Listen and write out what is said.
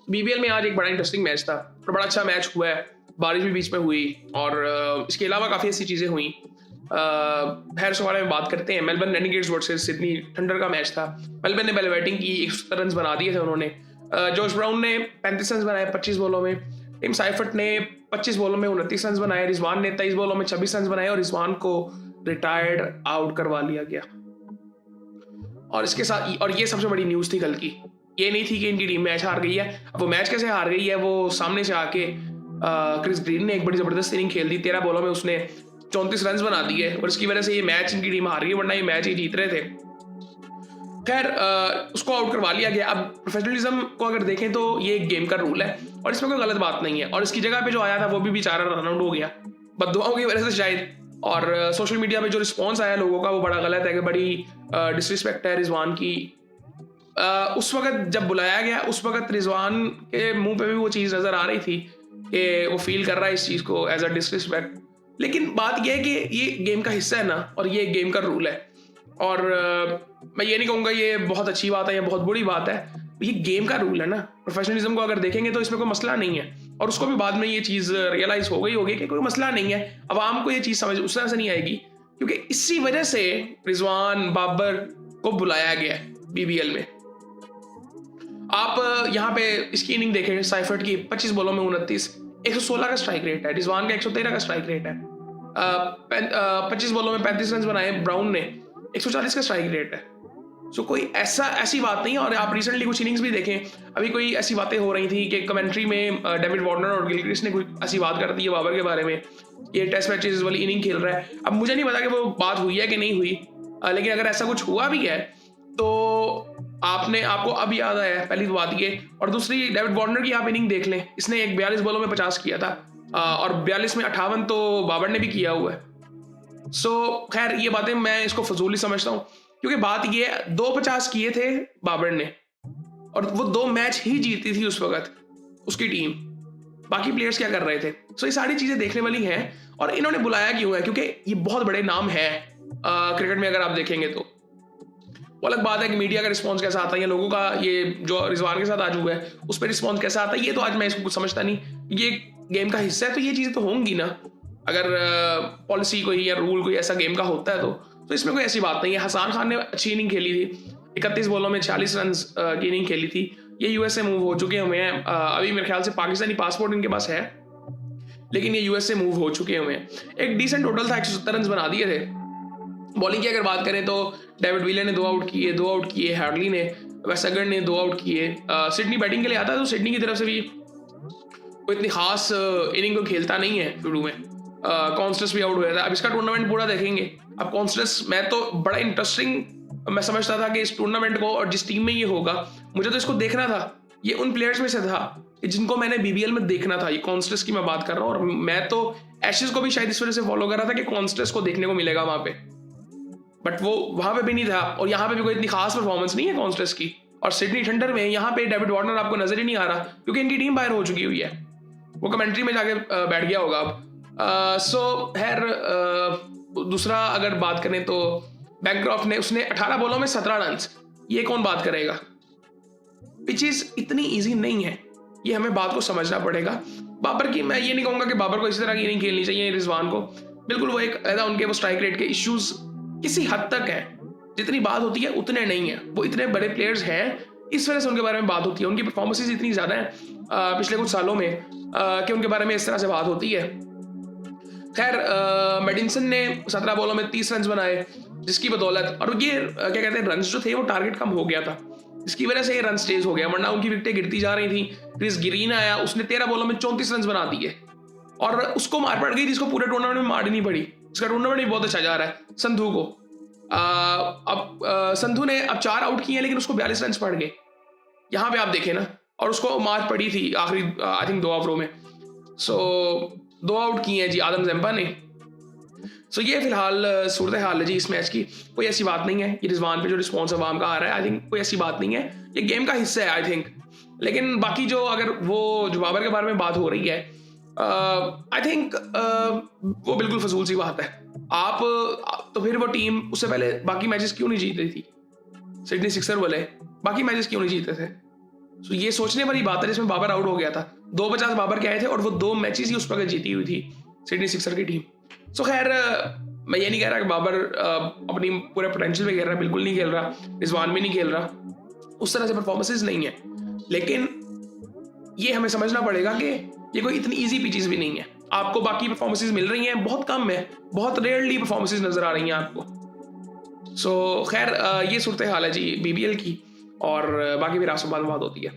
BBL में आज एक बड़ा इंटरेस्टिंग मैच था और बड़ा अच्छा मैच हुआ है। बारिश भी बीच में हुई और इसके अलावा काफ़ी ऐसी चीज़ें हुई। खैर उसके बारे में बात करते हैं। Melbourne Renegades versus Sydney thunder का मैच था। मेलबर्न ने पहले बैटिंग की, 170 रन बना दिए थे उन्होंने। जॉश ब्राउन ने 35 रन बनाए 25 बॉलों में। टिम साइफर्ट ने 25 बॉलों में 29 रन बनाए। रिजवान ने 23 बॉलों में 26 रन बनाए और रिजवान को रिटायर्ड आउट करवा लिया गया। और इसके साथ और ये सबसे बड़ी न्यूज़ थी कल की। ये नहीं थी कि इनकी टीम मैच हार गई है। अब वो मैच कैसे हार गई है, वो सामने से आके क्रिस ग्रीन ने एक बड़ी ज़बरदस्त इनिंग खेल दी। 13 बॉलों में उसने 34 रन बना दिए और इसकी वजह से ये मैच इनकी टीम हार गई, वरना ये मैच ही जीत रहे थे। खैर उसको आउट करवा लिया गया। अब प्रोफेशनलिज्म को अगर देखें तो ये एक गेम का रूल है और इसमें कोई गलत बात नहीं है। और इसकी जगह पे जो आया था वो भी बेचारा रन आउट हो गया बददुआओं की वजह से शायद। और सोशल मीडिया पे जो रिस्पॉन्स आया लोगों का वो बड़ा गलत है कि बड़ी डिसरिस्पेक्ट है रिजवान की। उस वक्त जब बुलाया गया उस वक्त रिजवान के मुंह पे भी वो चीज़ नज़र आ रही थी कि वो फील कर रहा है इस चीज़ को एज अ डिसरिस्पेक्ट। लेकिन बात यह है कि ये गेम का हिस्सा है ना, और ये गेम का रूल है। और मैं ये नहीं कहूँगा ये बहुत अच्छी बात है या बहुत बुरी बात है, ये गेम का रूल है ना। प्रोफेशनलिज्म को अगर देखेंगे तो इसमें कोई मसला नहीं है। और उसको भी बाद में ये चीज़ रियलाइज़ हो गई होगी कि कोई मसला नहीं है। अवाम को ये चीज़ समझ उस तरह से नहीं आएगी क्योंकि इसी वजह से रिजवान बाबर को बुलाया गया है बीबीएल में। आप यहाँ पे इसकी इनिंग देखें, साइफर्ट की 25 बॉलों में 29, 116 का स्ट्राइक रेट है। रिजवान का 113 का स्ट्राइक रेट है। 25 बॉलों में 35 रन बनाए ब्राउन ने, 140 का स्ट्राइक रेट है। सो कोई ऐसी बात नहीं है। और आप रिसेंटली कुछ इनिंग्स भी देखें, अभी कोई ऐसी बातें हो रही थी कि कमेंट्री में डेविड वार्नर और गिलक्रिस्ट ने कोई ऐसी बात कर दी है बाबर के बारे में, ये टेस्ट मैचेस वाली इनिंग खेल रहा है। अब मुझे नहीं पता कि वो बात हुई है कि नहीं हुई, लेकिन अगर ऐसा कुछ हुआ भी है तो आपको अब याद आया है, पहली तो बात ये। और दूसरी, डेविड वार्नर की आप इनिंग देख लें, इसने एक 42 बॉलों में 50 किया था और 42 में 58 तो बाबर ने भी किया हुआ है। सो खैर ये बातें मैं इसको फजूल ही समझता हूँ क्योंकि बात ये 250 किए थे बाबर ने और वो 2 मैच ही जीती थी उस वक्त उसकी टीम। बाकी प्लेयर्स क्या कर रहे थे। सो ये सारी चीजें देखने वाली हैं। और इन्होंने बुलाया क्यों है, क्योंकि ये बहुत बड़े नाम है क्रिकेट में। अगर आप देखेंगे तो वो अलग बात है कि मीडिया का रिस्पॉन्स कैसा आता है या लोगों का, ये जो रिजवान के साथ आज हुआ है उस पर रिस्पॉन्स कैसा आता है, ये तो आज मैं इसको कुछ समझता नहीं। ये गेम का हिस्सा है तो ये चीज़ें तो होंगी ना। अगर पॉलिसी कोई या रूल कोई ऐसा गेम का होता है तो इसमें कोई ऐसी बात नहीं है। हसान खान ने अच्छी इनिंग खेली थी, 31 बॉलों में 46 रन की इनिंग खेली थी। ये यूएसए मूव हो चुके हुए हैं। अभी मेरे ख्याल से पाकिस्तानी पासपोर्ट इनके पास है, लेकिन ये यूएसए मूव हो चुके हुए हैं। एक डिसेंट टोटल था, 170 रन बना दिए थे। बॉलिंग की अगर बात करें तो डेविड विले ने 2 आउट किए, हार्डली ने, वेस्टगर ने 2 आउट किए। सिडनी बैटिंग के लिए आता है तो सिडनी की तरफ से भी कोई इतनी खास इनिंग को खेलता नहीं है शुरू में। कॉन्स्टेंस भी आउट हुआ था। अब इसका टूर्नामेंट पूरा देखेंगे। अब कॉन्स्टेंस, मैं तो बड़ा इंटरेस्टिंग मैं समझता था कि इस टूर्नामेंट को और जिस टीम में ये होगा, मुझे तो इसको देखना था। ये उन प्लेयर्स में से था जिनको मैंने बीबीएल में देखना था। ये कॉन्स्टेंस की मैं बात कर रहा हूँ और मैं तो एशेज को भी शायद इस वजह से फॉलो कर रहा था कि कॉन्स्टेंस को देखने को मिलेगा वहां पे, बट वो वहां पे भी नहीं था। और यहाँ पे भी कोई इतनी खास परफॉर्मेंस नहीं है कॉन्स्टेंस की। और सिडनी थंडर में यहाँ पे डेविड वार्नर आपको नजर ही नहीं आ रहा क्योंकि इनकी टीम बाहर हो चुकी हुई है। वो कमेंट्री में जाके बैठ गया होगा अब। सो खैर दूसरा अगर बात करें तो बैकड्रॉफ ने, उसने 18 बॉलों में 17 रन। ये कौन बात करेगा। पिचेस इतनी इजी नहीं है, ये हमें बात को समझना पड़ेगा। बाबर की मैं ये नहीं कहूंगा कि बाबर को इसी तरह की नहीं खेलनी चाहिए रिजवान को, बिल्कुल वो एक ऐसा, उनके वो स्ट्राइक रेट के इश्यूज किसी हद तक है, जितनी बात होती है उतने नहीं है। वो इतने बड़े प्लेयर्स हैं, इस वजह से उनके बारे में बात होती है। उनकी परफॉर्मेंसेस इतनी ज़्यादा हैं पिछले कुछ सालों में कि उनके बारे में इस तरह से बात होती है। खैर मेडिसन ने 17 बॉलों में 30 रन बनाए, जिसकी बदौलत, और ये क्या कहते हैं, रन जो थे वो टारगेट कम हो गया था, जिसकी वजह से ये रन स्टेज हो गया, वरना उनकी विकेटें गिरती जा रही थी। क्रिस ग्रीन आया, उसने 13 बॉलों में 34 रन बना दिए और उसको मार पड़ गई जिसको पूरे टूर्नामेंट में मार नहीं पड़ी। इसका टूर्नामेंट भी बहुत अच्छा जा रहा है संधू को। अब संधू ने अब 4 आउट किए लेकिन उसको 42 रन पड़ गए, यहाँ पे आप देखें ना। और उसको मार पड़ी थी आखिरी आई थिंक 2 ओवरों में। सो 2 आउट किए हैं जी आदम ज़ेम्पा ने। सो ये फिलहाल सूरत हाल है जी इस मैच की। कोई ऐसी बात नहीं है, ये रिजवान पे जो रिस्पॉन्स अवाम का आ रहा है, आई थिंक कोई ऐसी बात नहीं है, ये गेम का हिस्सा है आई थिंक। लेकिन बाकी जो अगर वो जो बाबर के बारे में बात हो रही है, आई थिंक वो बिल्कुल फजूल सी बात है। आप तो फिर वो टीम उससे पहले बाकी मैचेस क्यों नहीं जीत रही थी, सिडनी सिक्सर वाले बाकी मैचेस क्यों नहीं जीते थे। सो ये सोचने वाली बात है जिसमें बाबर आउट हो गया था। 250 बाबर के आए थे और वो 2 मैचेस ही उस वक्त जीती हुई थी सिडनी सिक्सर की टीम। सो खैर मैं ये नहीं कह रहा कि बाबर अपनी पूरे पोटेंशियल पे खेल रहा है, बिल्कुल नहीं खेल रहा। रिजवान भी नहीं खेल रहा, उस तरह से परफॉर्मेंसेज नहीं है। लेकिन ये हमें समझना पड़ेगा कि ये कोई इतनी ईजी पिचेस भी नहीं है। आपको बाकी परफॉर्मेंसेज मिल रही हैं, बहुत कम है, बहुत रेयरली परफॉर्मेंसेज नजर आ रही हैं आपको। सो खैर ये सूरत हाल है जी BBL की, और बाकी फिर आपसे बाद में बात होती है।